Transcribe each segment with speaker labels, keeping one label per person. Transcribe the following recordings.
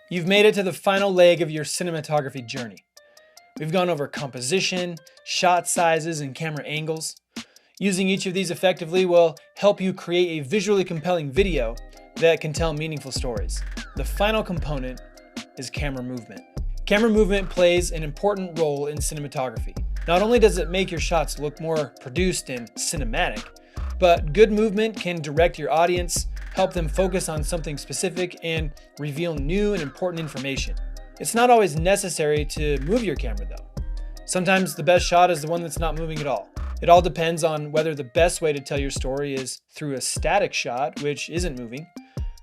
Speaker 1: You've made it to the final leg of your cinematography journey. We've gone over composition, shot sizes, and camera angles. Using each of these effectively will help you create a visually compelling video that can tell meaningful stories. The final component is camera movement. Camera movement plays an important role in cinematography. Not only does it make your shots look more produced and cinematic, but good movement can direct your audience, help them focus on something specific, and reveal new and important information. It's not always necessary to move your camera though. Sometimes the best shot is the one that's not moving at all. It all depends on whether the best way to tell your story is through a static shot, which isn't moving,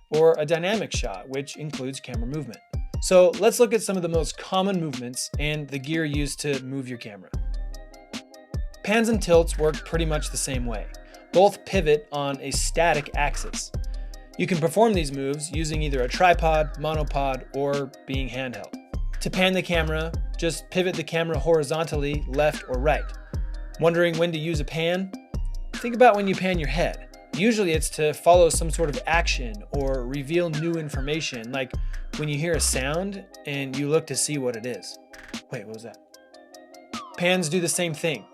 Speaker 1: or a dynamic shot, which includes camera movement. So let's look at some of the most common movements and the gear used to move your camera. Pans and tilts work pretty much the same way. Both pivot on a static axis. You can perform these moves using either a tripod, monopod, or being handheld. To pan the camera, just pivot the camera horizontally, left or right. Wondering when to use a pan? Think about when you pan your head. Usually it's to follow some sort of action or reveal new information, like when you hear a sound and you look to see what it is. Wait, what was that? Pans do the same thing.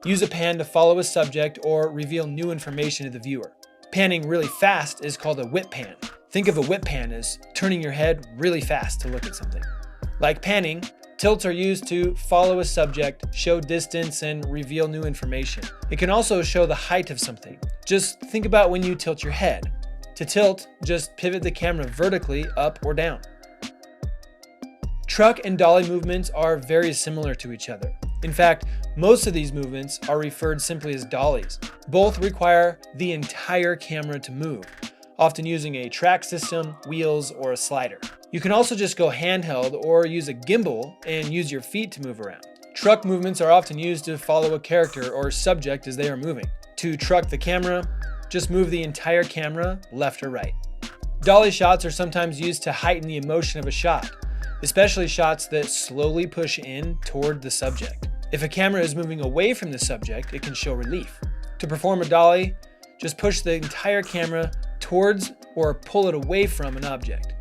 Speaker 1: Use a pan to follow a subject or reveal new information to the viewer. Panning really fast is called a whip pan. Think of a whip pan as turning your head really fast to look at something. Like panning, tilts are used to follow a subject, show distance, and reveal new information. It can also show the height of something. Just think about when you tilt your head. To tilt, just pivot the camera vertically up or down. Truck and dolly movements are very similar to each other. In fact, most of these movements are referred simply as dollies. Both require the entire camera to move, often using a track system, wheels, or a slider. You can also just go handheld or use a gimbal and use your feet to move around. Truck movements are often used to follow a character or subject as they are moving. To truck the camera, just move the entire camera left or right. Dolly shots are sometimes used to heighten the emotion of a shot, especially shots that slowly push in toward the subject. If a camera is moving away from the subject, it can show relief. To perform a dolly, just push the entire camera towards or pull it away from an object.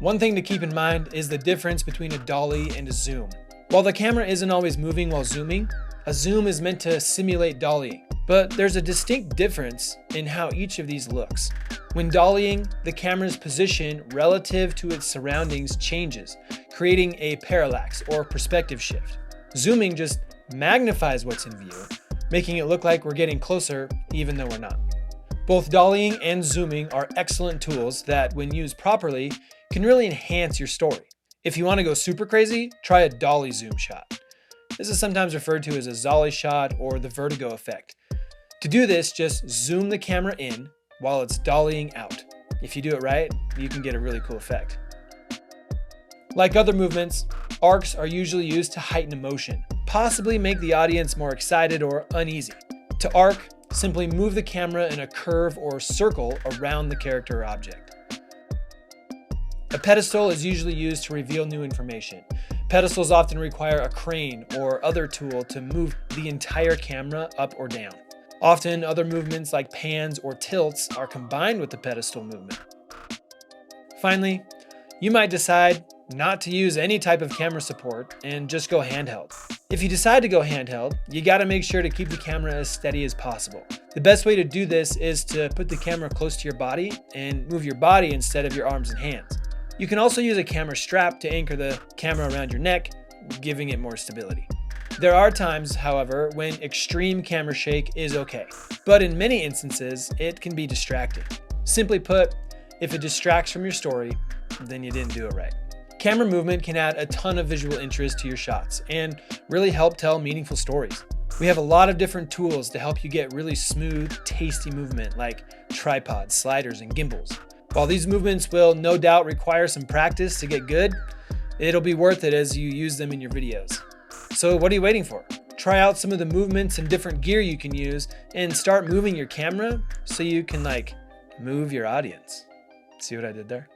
Speaker 1: One thing to keep in mind is the difference between a dolly and a zoom. While the camera isn't always moving while zooming, a zoom is meant to simulate dollying. But there's a distinct difference in how each of these looks. When dollying, the camera's position relative to its surroundings changes, creating a parallax or perspective shift. Zooming just magnifies what's in view, making it look like we're getting closer even though we're not. Both dollying and zooming are excellent tools that, when used properly, can really enhance your story. If you want to go super crazy, try a dolly zoom shot. This is sometimes referred to as a Zolly shot or the vertigo effect. To do this, just zoom the camera in while it's dollying out. If you do it right, you can get a really cool effect. Like other movements, arcs are usually used to heighten emotion, possibly make the audience more excited or uneasy. To arc, simply move the camera in a curve or circle around the character or object. A pedestal is usually used to reveal new information. Pedestals often require a crane or other tool to move the entire camera up or down. Often, other movements like pans or tilts are combined with the pedestal movement. Finally, you might decide not to use any type of camera support and just go handheld. If you decide to go handheld, you gotta make sure to keep the camera as steady as possible. The best way to do this is to put the camera close to your body and move your body instead of your arms and hands. You can also use a camera strap to anchor the camera around your neck, giving it more stability. There are times, however, when extreme camera shake is okay, but in many instances, it can be distracting. Simply put, if it distracts from your story, then you didn't do it right. Camera movement can add a ton of visual interest to your shots and really help tell meaningful stories. We have a lot of different tools to help you get really smooth, tasty movement like tripods, sliders, and gimbals. While these movements will no doubt require some practice to get good, it'll be worth it as you use them in your videos. So what are you waiting for? Try out some of the movements and different gear you can use and start moving your camera so you can move your audience. See what I did there?